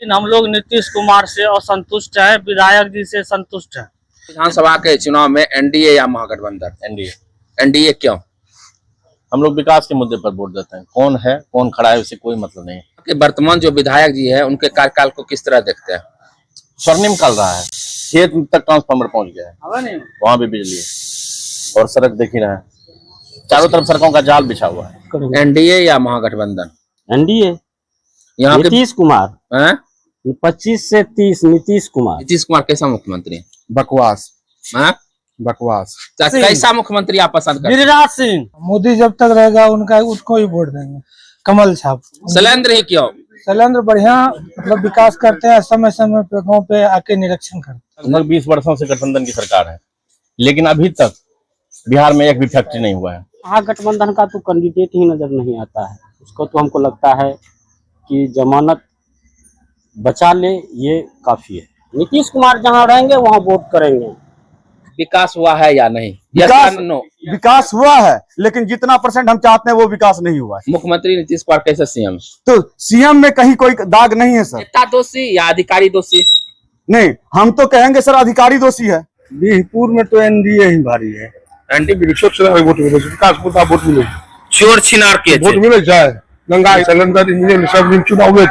लेकिन हम लोग नीतीश कुमार से असंतुष्ट है, विधायक जी से संतुष्ट है। विधानसभा के चुनाव में एनडीए या महागठबंधन? एनडीए। एनडीए क्यों? हम लोग विकास के मुद्दे पर वोट देते हैं। कौन है कौन खड़ा है उससे कोई मतलब नहीं। कि वर्तमान जो विधायक जी है उनके कार्यकाल को किस तरह देखते हैं? स्वर्णिम निकाल रहा है, खेत तक ट्रांसफार्मर पहुंच गया है, वहां भी बिजली है और सड़क देख ही रहे हैं, चारों तरफ सड़कों का जाल बिछा हुआ है। एनडीए या महागठबंधन? एनडीए। यहाँ के नीतीश कुमार 25 से 30। नीतीश कुमार कैसा मुख्यमंत्री है? बकवास हैं? बकवास। कैसा मुख्यमंत्री आप पसंद करते हैं? गिरिराज सिंह। मोदी जब तक रहेगा उनका उसको ही वोट देंगे, कमल छाप। शैलेंद्र ही क्यों? शैलेंद्र बढ़िया मतलब विकास करते हैं, समय समय पे गाँव पे आके निरीक्षण करते हैं। लगभग 20 वर्षों से गठबंधन की सरकार है, लेकिन अभी तक बिहार में एक भी फैक्ट्री नहीं हुआ है। महागठबंधन का तो कैंडिडेट ही नजर नहीं आता है। उसको तो हमको लगता है कि जमानत बचा ले, ये काफी है। नीतीश कुमार जहाँ रहेंगे वहाँ वोट करेंगे। विकास हुआ है या नहीं? विकास हुआ है, लेकिन जितना % हम चाहते हैं वो विकास नहीं हुआ है। मुख्यमंत्री नीतीश कुमार कैसे सीएम? तो सीएम में कहीं कोई दाग नहीं है सर। नेता दोषी या अधिकारी दोषी? नहीं, हम तो कहेंगे सर अधिकारी दोषी है। बीहपुर में तो एनडीए ही भारी है। चोर छिनार के वोट मिले जाए गंगा सिलेंडर इंजीनियर सब दिन चुनाव हुए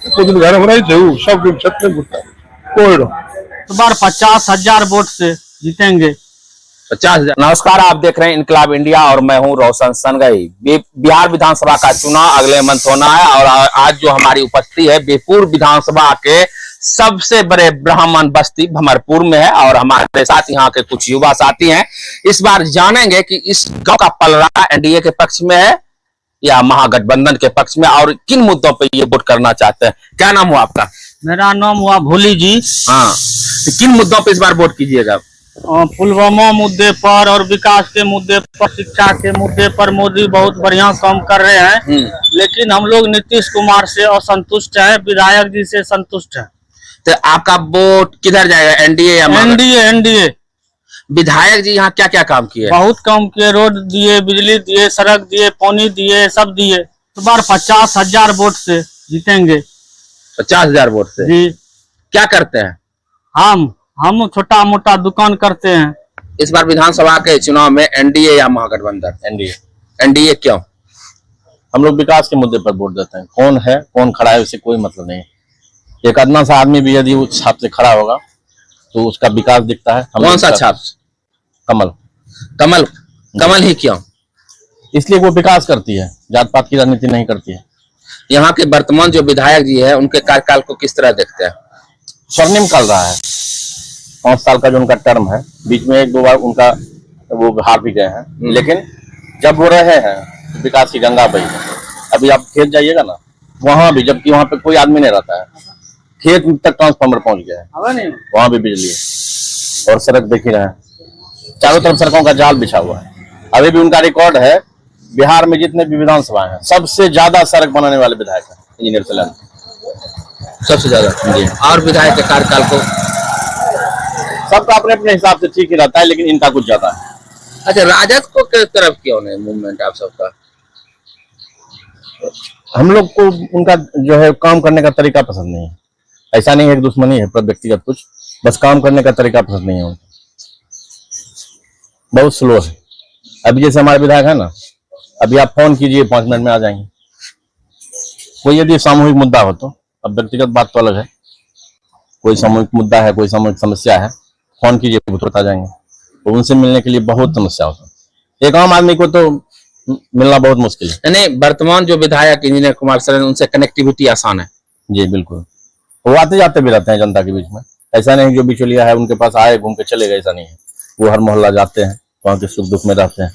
तो दिन घर में नहीं सब दिन छत में घुटता कोई तो बार 50,000 वोट से जीतेंगे। 50,000। नमस्कार, आप देख रहे हैं इनकलाब इंडिया और मैं हूं रोशन सनगई। बिहार विधानसभा का चुनाव अगले मंथ होना है और आज जो हमारी उपस्थिति है बीरपुर विधानसभा के सबसे बड़े ब्राह्मण बस्ती भमरपुर में है और हमारे साथ यहाँ के कुछ युवा साथी हैं। इस बार जानेंगे कि इस गांव का पलड़ा एनडीए के पक्ष में है या महागठबंधन के पक्ष में और किन मुद्दों पे ये वोट करना चाहते हैं। क्या नाम हुआ आपका? मेरा नाम हुआ भोली जी। हाँ, तो किन मुद्दों पे इस बार वोट कीजिएगा? पुलवामा मुद्दे पर और विकास के मुद्दे पर, शिक्षा के मुद्दे पर मोदी बहुत बढ़िया काम कर रहे हैं, लेकिन हम लोग नीतीश कुमार से असंतुष्ट है, विधायक जी से संतुष्ट है। तो आपका वोट किधर जाएगा, एनडीए या एनडीए? एनडीए। विधायक जी यहाँ क्या क्या काम किए? बहुत काम किए, रोड दिए, बिजली दिए, सड़क दिए, पानी दिए, सब दिए। तो बार 50,000 वोट से जीतेंगे। 50,000 वोट से? जी। क्या करते हैं? हम छोटा मोटा दुकान करते हैं। इस बार विधानसभा के चुनाव में एनडीए या महागठबंधन? एनडीए। एनडीए क्यों? हम लोग विकास के मुद्दे पर वोट देते हैं। कौन है कौन खड़ा है उससे कोई मतलब नहीं। एक अदना सा आदमी भी यदि उस छाप से खड़ा होगा तो उसका विकास दिखता है। कौन सा छाप? कमल। कमल? कमल ही क्यों? इसलिए वो विकास करती है, जात पात की राजनीति नहीं करती है। यहाँ के वर्तमान जो विधायक जी है उनके कार्यकाल को किस तरह देखते हैं? स्वर्णिम निकाल रहा है, 5 साल का जो उनका टर्म है, बीच में 1-2 बार उनका वो हार भी गए हैं, लेकिन जब वो रहे हैं विकास की गंगा बही है। अभी आप खेत जाइएगा ना, वहां भी, जबकि वहां पे कोई आदमी नहीं रहता है, खेत तक ट्रांसफार्मर पहुंच गया है, वहां भी बिजली है और सड़क देख ही रहे हैं, चारों तरफ सड़कों का जाल बिछा हुआ है। अभी भी उनका रिकॉर्ड है बिहार में जितने भी विधानसभा हैं सबसे ज्यादा सड़क बनाने वाले विधायक हैं इंजीनियर शैलेंद्र, सबसे ज्यादा जी। और विधायक के कार्यकाल को सबका अपने अपने हिसाब से ठीक ही रहता है, लेकिन इनका कुछ ज्यादा है। अच्छा, राजद को किस तरफ क्यों नहीं मूवमेंट आप सबका? हम लोग को उनका जो है काम करने का तरीका पसंद नहीं है। ऐसा नहीं है कि दुश्मनी है व्यक्तिगत कुछ, बस काम करने का तरीका पसंद नहीं है उनको, बहुत स्लो है। अभी जैसे हमारे विधायक है ना, अभी आप फोन कीजिए 5 मिनट में आ जाएंगे। कोई यदि सामूहिक मुद्दा हो तो, अब व्यक्तिगत बात तो अलग है, कोई सामूहिक मुद्दा है, कोई सामूहिक समस्या है, फोन कीजिए वो तुरंत आ जाएंगे। तो उनसे मिलने के लिए बहुत समस्या होता है, एक आम आदमी को तो मिलना बहुत मुश्किल है। नहीं, वर्तमान जो विधायक इंजीनियर कुमार शैलेंद्र, उनसे कनेक्टिविटी आसान है? जी बिल्कुल, वो आते जाते भी रहते हैं जनता के बीच में। ऐसा नहीं जो बिचौलिया है उनके पास आए घूम के चले गए, ऐसा नहीं है। वो हर मोहल्ला जाते हैं, वहाँ के सुख दुख में रहते हैं,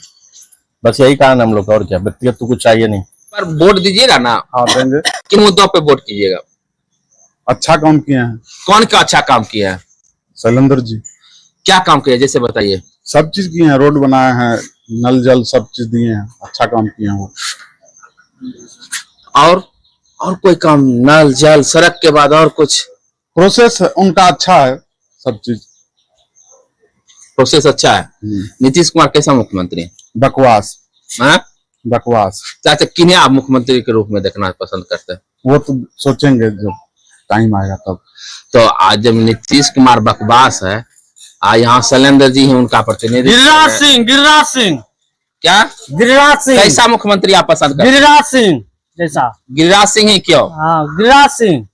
बस यही कारण हम लोग का, और क्या। व्यक्तिगत तो कुछ चाहिए नहीं। पर वोट दीजिएगा ना? हाँ देंगे। किन मुद्दों पे वोट कीजिएगा? अच्छा काम किए हैं। कौन का अच्छा काम किया है? शैलेंद्र जी। क्या काम किया जैसे बताइए? सब चीज किए हैं, रोड बनाए हैं, नल जल सब चीज दिए हैं, अच्छा काम किए हैं वो। और कोई काम? नल जल सड़क के बाद और कुछ? प्रोसेस उनका अच्छा है, सब चीज प्रोसेस अच्छा है। नीतीश कुमार कैसा मुख्यमंत्री? बकवास। बकवास। चाचा, किन्हें आप मुख्यमंत्री के रूप में देखना पसंद करते हैं? वो तो सोचेंगे जब टाइम आएगा तब। तो आज जब नीतीश कुमार बकवास है, यहाँ शैलेंद्र जी ही उनका प्रतिनिधि गिरिराज सिंह क्या गिरिराज सिंह कैसा मुख्यमंत्री आप पसंद करते हैं? गिरिराज सिंह जैसा। गिरिराज सिंह ही क्यों? हाँ, गिरिराज सिंह।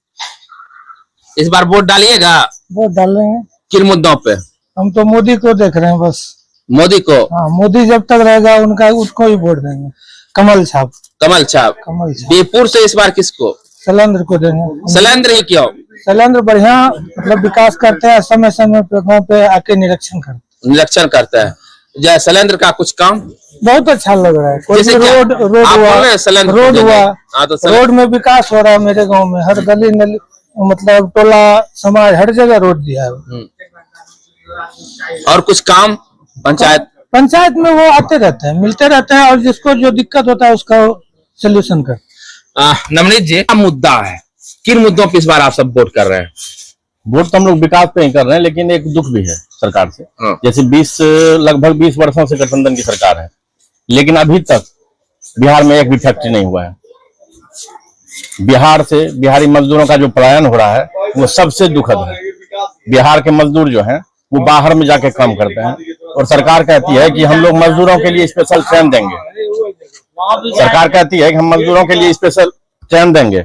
इस बार वोट डालिएगा? वोट डाल रहे हैं। किन मुद्दों पे? हम तो मोदी को देख रहे हैं बस। मोदी को? हाँ, मोदी जब तक रहेगा उनका उसको ही वोट देंगे। कमल छाप। कमल छाप। कमल छाप। बीरपुर से इस बार किसको? शैलेंद्र को देंगे। शैलेंद्र ही क्यों? शैलेंद्र बढ़िया मतलब विकास करते हैं, समय समय पे गाँव पे आके निरीक्षण करता है। जय शैलेंद्र का कुछ काम बहुत अच्छा लग रहा है। कोई जैसे भी क्या? रोड आप बोल रहे हैं शैलेंद्र को रोड देंगे। हुआ, हाँ, तो रोड में विकास हो रहा है मेरे गांव में। हर गली नली मतलब टोला समाज हर जगह रोड दिया है। और कुछ काम पंचायत में वो आते रहते हैं, मिलते रहते हैं और जिसको जो दिक्कत होता है उसका सोल्यूशन कर। नवनीत जी, क्या मुद्दा है, किन मुद्दों पर इस बार आप सब वोट कर रहे हैं? वोट तो हम लोग विकास पे ही कर रहे हैं, लेकिन एक दुख भी है सरकार से। हाँ। जैसे लगभग 20 वर्षों से गठबंधन की सरकार है, लेकिन अभी तक बिहार में एक भी फैक्ट्री नहीं हुआ है। बिहार से बिहारी मजदूरों का जो पलायन हो रहा है वो सबसे दुखद है। बिहार के मजदूर जो हैं वो बाहर में जाके काम करते हैं और सरकार कहती है कि हम लोग मजदूरों के लिए स्पेशल ट्रेन देंगे। सरकार कहती है कि हम मजदूरों के लिए स्पेशल ट्रेन देंगे।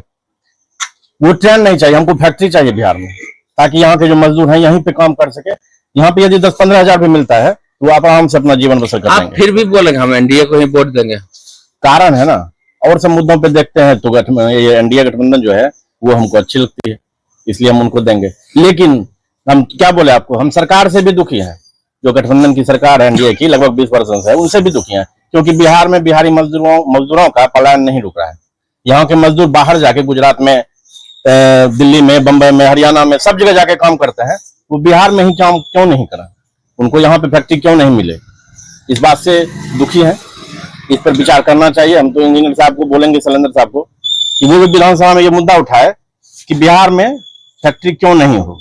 वो ट्रेन नहीं चाहिए, हमको फैक्ट्री चाहिए बिहार में, ताकि यहाँ के जो मजदूर हैं यहीं पे काम कर सके। यहाँ पे यदि 10-15 हजार भी मिलता है तो आप आराम से अपना जीवन बसर कर आप लेंगे। फिर भी बोलेंगे हम एनडीए को ही वोट देंगे। कारण है ना, और सब मुद्दों पे देखते हैं तो ये एनडीए गठबंधन जो है वो हमको अच्छी लगती है, इसलिए हम उनको देंगे। लेकिन हम क्या बोले आपको, हम सरकार से भी दुखी हैं। जो गठबंधन की सरकार है एनडीए की, लगभग 20 वर्षों से है, उनसे भी दुखी हैं, क्योंकि बिहार में बिहारी मजदूरों का पलायन नहीं रुक रहा है। यहाँ के मजदूर बाहर जाके गुजरात में, दिल्ली में, बंबई में, हरियाणा में, सब जगह जाके काम करते हैं। वो बिहार में ही काम क्यों नहीं करा? उनको यहाँ पे फैक्ट्री क्यों नहीं मिले? इस बात से दुखी है, इस पर विचार करना चाहिए। हम तो इंजीनियर साहब को बोलेंगे, शैलेंद्र साहब को, कि वो भी विधानसभा में ये मुद्दा उठाए कि बिहार में फैक्ट्री क्यों नहीं हो,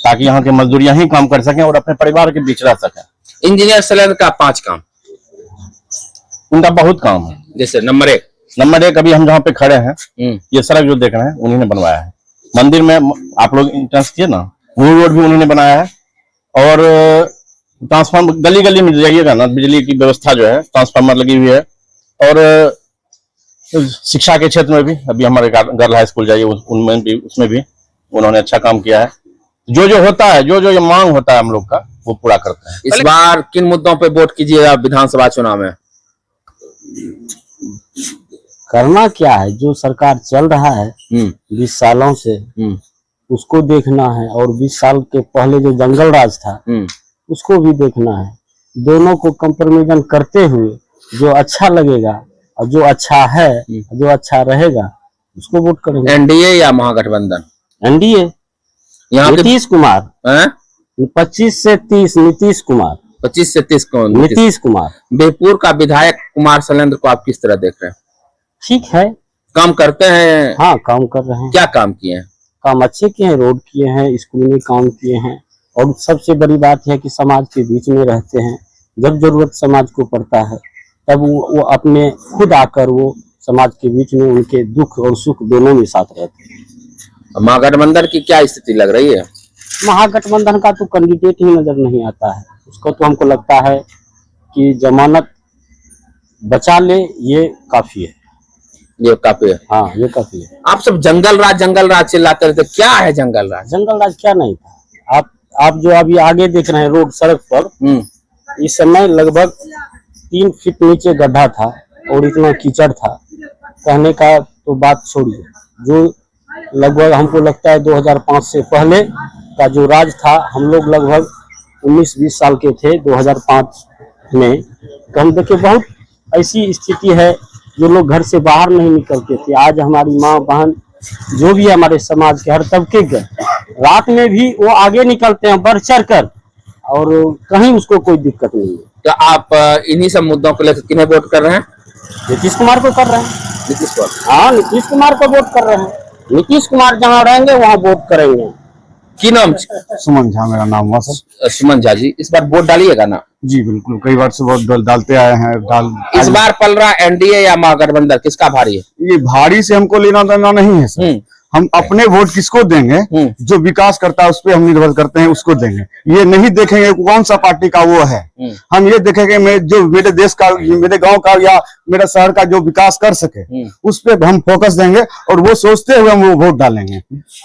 ताकि यहाँ के मजदूर यहीं काम कर सकें और अपने परिवार के बीच रह सकें। इंजीनियर शैलेंद्र का 5 काम, उनका बहुत काम है। जैसे नंबर 1 अभी हम जहाँ पे खड़े हैं, ये सड़क जो देख रहे हैं उन्हीं ने बनवाया है। मंदिर में आप लोग इंट्रेंस किए ना, वो रोड भी उन्होंने बनाया है। और ट्रांसफार्मर गली गली में जाइएगा ना, बिजली की व्यवस्था जो है, ट्रांसफार्मर लगी हुई है। और शिक्षा के क्षेत्र में भी अभी हमारे गर्ल हाई स्कूल जाइए, उनमें भी, उसमें भी उन्होंने अच्छा काम किया है। जो होता है, जो ये मांग होता है हम लोग का, वो पूरा करते हैं। इस बार किन मुद्दों पे वोट कीजिएगा विधानसभा चुनाव में? करना क्या है, जो सरकार चल रहा है 20 सालों से, उसको देखना है। और 20 साल के पहले जो जंगल राज था उसको भी देखना है। दोनों को कंपैरिजन करते हुए जो अच्छा लगेगा और जो अच्छा है, जो अच्छा रहेगा, उसको वोट करेंगे। एनडीए या महागठबंधन? एनडीए। यहाँ नीतीश कुमार 25 से 30 नीतीश कुमार। 25 से 30 कौन? नीतीश कुमार। बीरपुर का विधायक कुमार शैलेंद्र को आप किस तरह देख रहे हैं? ठीक है, काम करते हैं? हाँ, काम कर रहे हैं। क्या काम किए हैं? काम अच्छे किए हैं, रोड किए हैं, स्कूल में काम किए हैं। और सबसे बड़ी बात है कि समाज के बीच में रहते हैं। जब जरूरत समाज को पड़ता है तब वो अपने खुद आकर वो समाज के बीच में उनके दुख और सुख दोनों में साथ रहते हैं। महागठबंधन की क्या स्थिति लग रही है? महागठबंधन का तो कैंडिडेट ही नजर नहीं आता है। उसको तो हमको लगता है कि जमानत बचा ले, ये काफी है। ये काफी है? हाँ, ये काफी है। आप सब जंगल राज चिल्लाते रहते, क्या है जंगल राज? जंगल राज क्या नहीं था। आप जो अभी आगे देख रहे हैं रोड, सड़क पर, इस समय लगभग 3 फीट नीचे गड्ढा था और इतना कीचड़ था, कहने का तो बात छोड़िए। जो लगभग हमको लगता है 2005 से पहले का जो राज था, हम लोग लगभग 19-20 साल के थे 2005 में, तो हम देखे बहुत ऐसी स्थिति है जो लोग घर से बाहर नहीं निकलते थे। आज हमारी माँ बहन जो भी हमारे समाज के हर तबके के, रात में भी वो आगे निकलते हैं बढ़ चढ़ कर, और कहीं उसको कोई दिक्कत नहीं है। तो आप इन्हीं सब मुद्दों को लेकर किन्हें वोट कर रहे हैं? नीतीश कुमार को कर रहे हैं। नीतीश कुमार? हाँ, नीतीश कुमार को वोट कर रहे हैं। नीतीश कुमार जहाँ रहेंगे वहाँ वोट करेंगे। की नाम? सुमन झा मेरा नाम हुआ सर। सुमन झा जी, इस बार वोट डालिएगा ना? जी बिल्कुल, कई बार से वोट डालते आए हैं। इस बार पल रहा एनडीए या महागठबंधन, किसका भारी है? ये भारी से हमको लेना देना नहीं है सर। हम अपने वोट किसको देंगे, जो विकास करता है उस पर हम निर्भर करते हैं, उसको देंगे। ये नहीं देखेंगे कौन सा पार्टी का वो है, हम ये देखेंगे मैं जो मेरे देश का, मेरे गांव का या मेरे शहर का जो विकास कर सके उस पर हम फोकस देंगे और वो सोचते हुए हम वो वोट डालेंगे।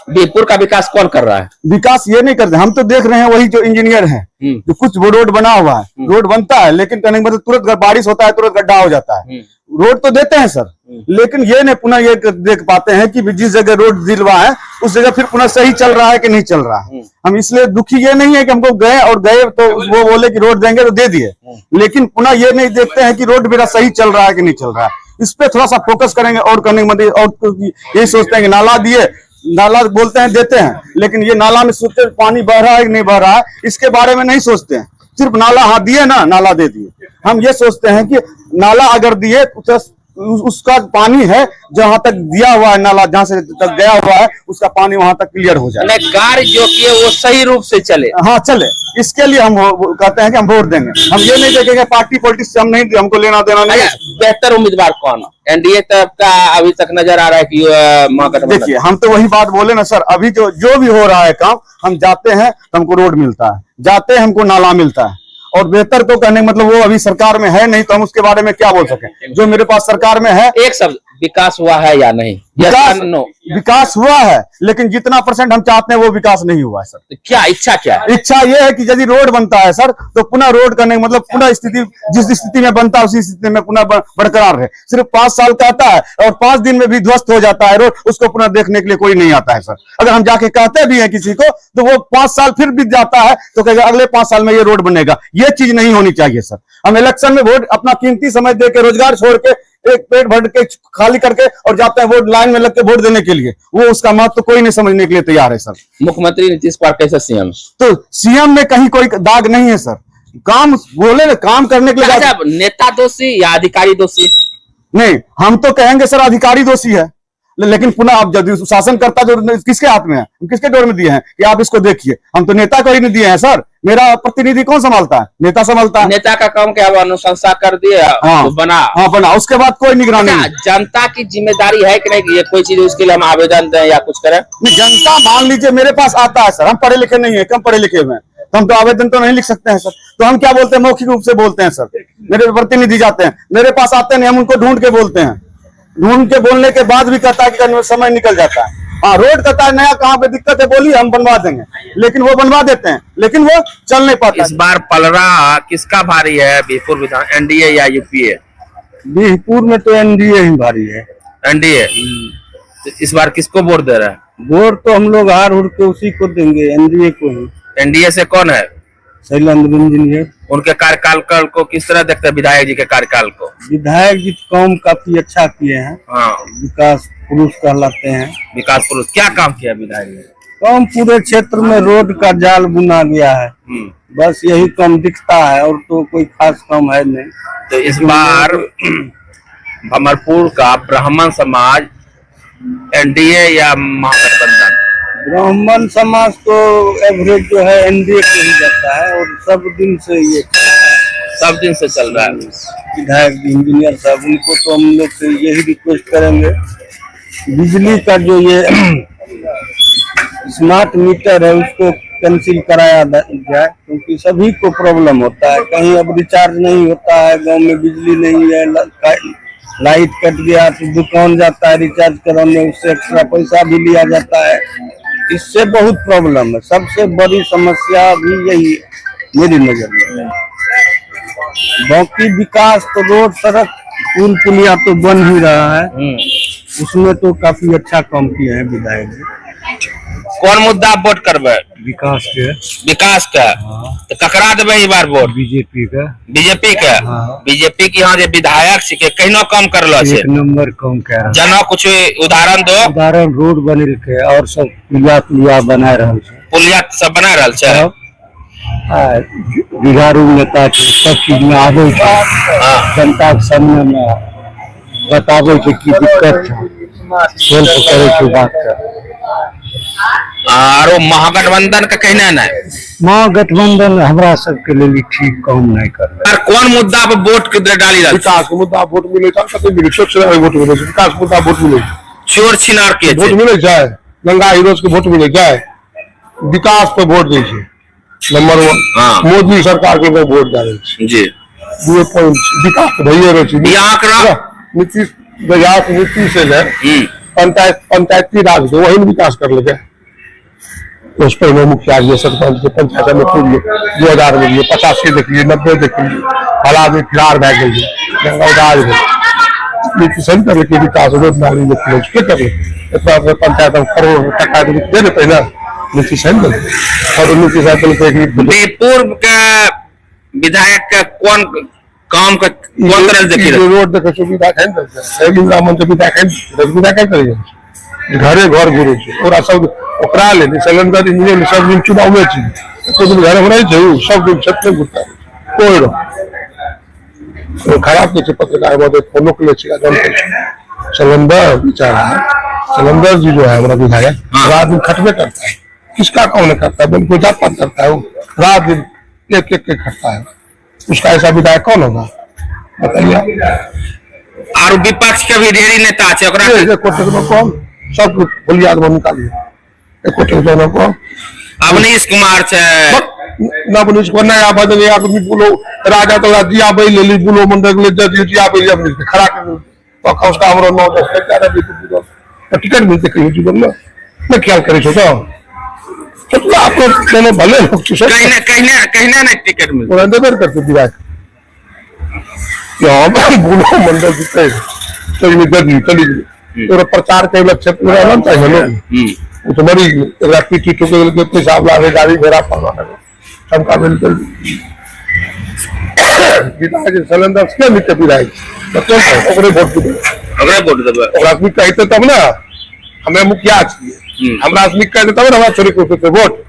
बीरपुर का विकास कौन कर रहा है? विकास ये नहीं करते, हम तो देख रहे हैं वही जो इंजीनियर है, जो कुछ वो रोड बना हुआ है, रोड बनता है लेकिन कहने मतलब तुरंत बारिश होता है तुरंत गड्ढा हो जाता है। रोड तो देते हैं सर, लेकिन ये नहीं पुनः ये देख पाते हैं कि जिस जगह रोड दिलवा है उस जगह फिर पुनः सही चल रहा है कि नहीं चल रहा है। हम इसलिए दुखी ये नहीं है कि हमको गए तो वो बोले कि रोड देंगे तो दे दिए, लेकिन पुनः ये नहीं देखते हैं कि रोड मेरा सही चल रहा है कि नहीं चल रहा है। इस पे थोड़ा सा फोकस करेंगे और करने के मतलब और तो यही सोचते हैं कि नाला दिए, नाला बोलते हैं देते हैं, लेकिन ये नाला में सोचते पानी बह रहा है कि नहीं बह रहा है इसके बारे में नहीं सोचते हैं। सिर्फ नाला हाँ दिए ना, नाला दे दिए। हम ये सोचते हैं कि नाला अगर दिए तो उसका पानी है जहां तक दिया हुआ है, नाला जहां से तक गया हुआ है उसका पानी वहां तक क्लियर हो जाए, कार्य जो किए वो सही रूप से चले। हाँ चले, इसके लिए हम कहते हैं कि हम वोट देंगे। हम ये नहीं देखेंगे पार्टी पॉलिटिक्स से हम नहीं, हमको लेना देना नहीं। बेहतर उम्मीदवार कौन? एनडीए तरफ का अभी तक नजर आ रहा है कि महागठबंधन। देखिए हम तो वही बात बोले ना सर, अभी जो भी हो रहा है काम, हम जाते हैं तो हमको रोड मिलता है, जाते हैं हमको नाला मिलता है, और बेहतर तो कहने मतलब वो अभी सरकार में है नहीं तो हम उसके बारे में क्या बोल सकें। जो मेरे पास सरकार में है, एक शब्द, विकास हुआ है या नहीं? विकास हुआ है, लेकिन जितना % हम चाहते हैं वो विकास नहीं हुआ है सर। तो क्या इच्छा क्या है? इच्छा ये है कि यदि रोड बनता है सर तो पुनः रोड करने मतलब पुनः स्थिति जिस स्थिति में बनता है उसी स्थिति में पुनः बरकरार रहे। सिर्फ 5 साल का आता है और 5 दिन में भी ध्वस्त हो जाता है रोड, उसको पुनः देखने के लिए कोई नहीं आता है सर। अगर हम जाके कहते भी हैं किसी को तो वो 5 साल फिर बीत जाता है तो कहेगा अगले 5 साल में ये रोड बनेगा। ये चीज नहीं होनी चाहिए सर। हम इलेक्शन में वोट अपना कीमती समय दे के, रोजगार छोड़ के, एक पेट भर के खाली करके और जाते हैं वोट लाइन में लग के वोट देने के लिए, वो उसका महत्व तो कोई नहीं समझने के लिए तैयार है सर। मुख्यमंत्री नीतीश कुमार कैसे सीएम? तो सीएम में कहीं कोई दाग नहीं है सर, काम बोले काम करने के लिए। नेता दोषी या अधिकारी दोषी? नहीं, हम तो कहेंगे सर अधिकारी दोषी है, लेकिन पुनः अब जब शासन करता जो किसके हाथ में है, किसके डोर में दिए हैं कि आप इसको देखिए। हम तो नेता को ही नहीं दिए हैं सर, मेरा प्रतिनिधि कौन संभालता है? नेता संभालता है। नेता का काम क्या? वो अनुशंसा कर दिए, हाँ, बना, उसके बाद कोई निगरानी नहीं। जनता की जिम्मेदारी है कि नहीं ये कोई चीज उसके लिए हम आवेदन दें या कुछ करें? जनता मान लीजिए मेरे पास आता है सर, हम पढ़े लिखे नहीं है, कम पढ़े लिखे हुए हैं, तो हम तो आवेदन तो नहीं लिख सकते हैं सर। तो हम क्या बोलते हैं, मौखिक रूप से बोलते हैं सर। मेरे प्रतिनिधि जाते हैं, मेरे पास आते नहीं, हम उनको ढूंढ के बोलते हैं, ढूंढ के बोलने के बाद भी कहता है कि समय निकल जाता है। हाँ, रोड कहता है नया कहाँ पे दिक्कत है बोलिए, हम बनवा देंगे, लेकिन वो बनवा देते हैं लेकिन वो चल नहीं पाता। इस बार पलड़ा किसका भारी है बीरपुर विधान, एनडीए या यूपीए? बीरपुर में तो एनडीए ही भारी है। एनडीए। तो इस बार किसको वोट दे रहे हैं? वोट तो हम लोग हार उड़ के उसी को देंगे, एनडीए को ही। एनडीए से कौन है? शैलेंद्र इंजीनियर। उनके कार्यकाल को किस तरह देखते हैं? विधायक जी के कार्यकाल को? विधायक जी काम काफी अच्छा किए हैं। हाँ, विकास पुरुष कहलाते हैं। विकास पुरुष। क्या काम किया विधायक जी? काम पूरे क्षेत्र में रोड का जाल बुना गया है, बस यही काम दिखता है और तो कोई खास काम है नहीं। तो इस बार भमरपुर का ब्राह्मण समाज एनडीए या महागठबंधन? ब्राह्मण समाज तो एवरेज जो है एनडीए को ही जाता है और सब दिन से ये सब दिन से चल रहा है। विधायक इंजीनियर साहब, उनको तो हम लोग से यही रिक्वेस्ट करेंगे बिजली का जो ये स्मार्ट मीटर है उसको कैंसिल कराया जाए, क्योंकि सभी को प्रॉब्लम होता है। कहीं अब रिचार्ज नहीं होता है, गांव में बिजली नहीं है, लाइट कट गया तो दुकान जाता है रिचार्ज कराने, उससे एक्स्ट्रा पैसा भी लिया जाता है। इससे बहुत प्रॉब्लम है। सबसे बड़ी समस्या भी यही है मेरी नजर में। बाकी विकास तो रोड सड़क पुल पुलिया तो बन ही रहा है, उसमें तो काफी अच्छा काम किया है विधायक जी। कौन मुद्दा आप वोट करबे? विकास के। विकास का? तो ककरा देबे इस बार वोट? बीजेपी का। बीजेपी का? बीजेपी की यहाँ जे विधायक छिके कहिनो कम करलो छे? 1 नंबर कम कर रहा है। जना कुछ उदाहरण दो। उदाहरण रोड बनिल के और सब पुलिया बना रहल छै। पुलिया सब बना रहल छै। बिहारू नेता छै, सब चीज में आबे छै, जनता के सामने में बताबे छै की दिक्कत छै, हेल्प करे छै बात के। आरो महागठबंधन का कहना नहीं? महागठबंधन हमरा सबके लिए ठीक काम नहीं कर रहा है। कौन मुद्दा पे वोट डाली? विकास के मुद्दा वोट मिले, विकास मुद्दा वोट मिले। चोर छिनार के वोट मिले जाए, गंगा हीरोज के वोट मिले जाए, विकास पे वोट दीजिए नंबर 1। हाँ। मोदी सरकार के वोट डाले जी दूए पॉइंट विकास तो भैया रही ये आंकड़ा नीतीश बाजार नीति से है पंचायती राज से वही विकास कर ले उस पर मुखिया जी सरपंच के पंचायत में खुद 2000 में 85 देख लीजिए 90 देख लीजिए हालात में फिरार बह गई गंगाराज में नीतीश कर लेके विकास रोड नाली के कर ले पंचायत में करोड़ टका दे देते ना नीतीश और नीतीश बेपूर्व का विधायक का कौन काम का कौन तरह देखिए रोड देखो सुविधा है इंदिरा मंच सुविधा क्या करिए घरे घर घुरे और सब ओकरा ले सिलेंडर इंजीनियर सब दिन चुनाव में तो दिन घर में नहीं सब दिन छत में घुरता कोई खराब नहीं पत्रकार फोनो के लिए सिलेंडर बेचारा सिलेंडर जी जो है हमारा विधायक रात दिन खटबे करता है किसका कौन करता है कोई जात पात करता है वो रात दिन एक खटता है उसका ऐसा विधायक कौन होगा बताइए। और विपक्ष के भी ढेरी नेता है कौन सब बुनियाद में निकालिए अवनीश कुमार नवनीश को नया बदले आदमी बोलो राजा तो जिया भाई ले ली बोलो मंडल ले जिया भाई अपने खड़ा कर तो उसका हमरो 9-10 टिकट मिलते कहीं जीवन में मैं ख्याल करे छोटा तो आप लोग भले कहना नहीं टिकट मिलता अंदर करते विधायक बोलो मंडल जीते चली और प्रचार के क्षेत्र में रहना चाहिए लोग तो बड़ी पीठी ठुके पेशाब लाने गाड़ी घोड़ा पाना क्षमता मिलकर सिलेंडर क्या मिलते विधायक वोट कहते तब ना हमें मुखिया चाहिए हमरा कहते तब ना हमारा छोरी को वोट